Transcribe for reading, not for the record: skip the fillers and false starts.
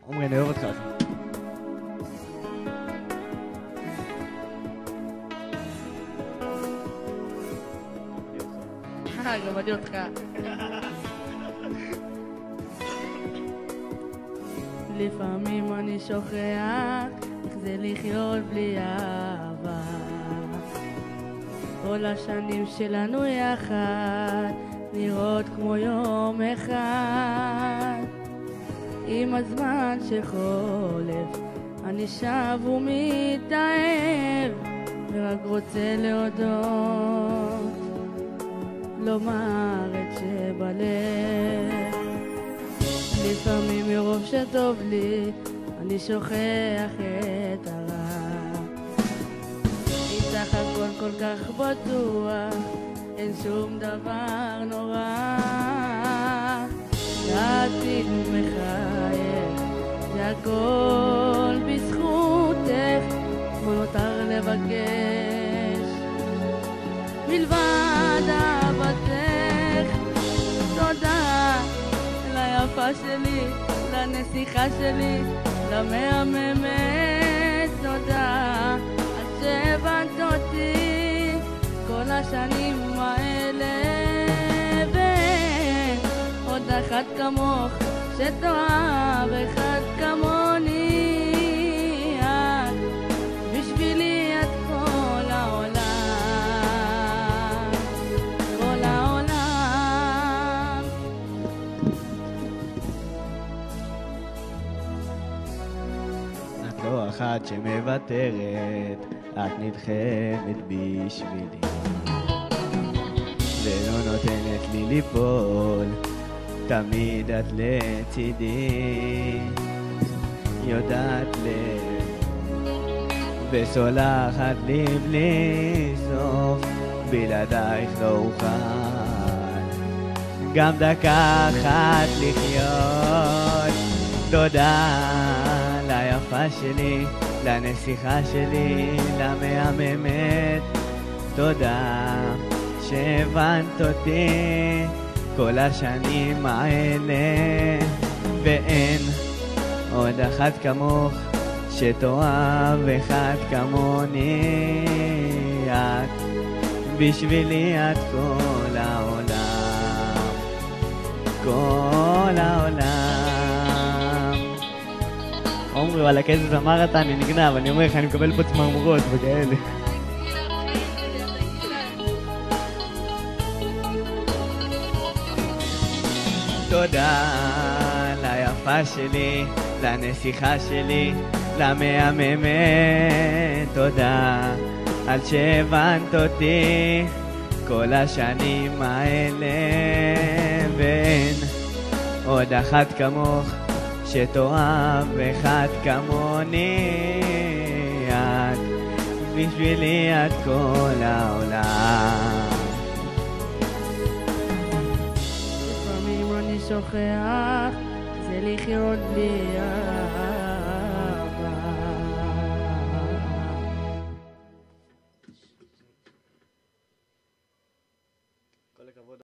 עומרי, אני אוהב אותך אחי. גם אני אותך. לפעמים אני שוכח איך זה לחיות בלי אהבה. כל השנים שלנו יחד נראות כמו יום אחד. עם הזמן שחולף אני שב ומתאהב, ורק רוצה להודות, לומר את שבלב. לפעמים מרוב שטוב לי אני שוכח את הרע. איתך הכל כל כך בטוח, אין שום דבר נורא. לעתיד מחייך, זה הכל בזכותך. מה נותר לבקש מלבד אהבתך? תודה ליפה שלי, לנסיכה שלי, למהממת. תודה על שהבנת אותי כל השנים האלה. ואין עוד אחת כמוך שתאהב אחד כמוני. את בשבילי את כל העולם, כל העולם. את לא אחת שמוותרת, את נלחמת בשבילי ולא נותנת לי ליפול, תמיד את לצידי. יודעת לב וסולחת לי בלי סוף, בלעדייך לא אוכל גם דקה אחת לחיות. תודה ליפה שלי, לנסיכה שלי, למהממת. תודה שהבנת אותי כל השנים האלה. ואין עוד אחת כמוך שתאהב אחד כמוני. את בשבילי את כל העולם, כל העולם. עומרי, וואלה, כזה זמר אתה, אני נגנב, אני אומר לך, אני מקבל פה צמרמורות וכאלה. תודה ליפה שלי, לנסיכה שלי, למהממת. תודה על שהבנת אותי כל השנים האלה. ואין עוד אחת כמוך שתאהב אחד כמוני. את בשבילי את כל העולם. לפעמים אני שוכח זה לחיות בלי אהבה.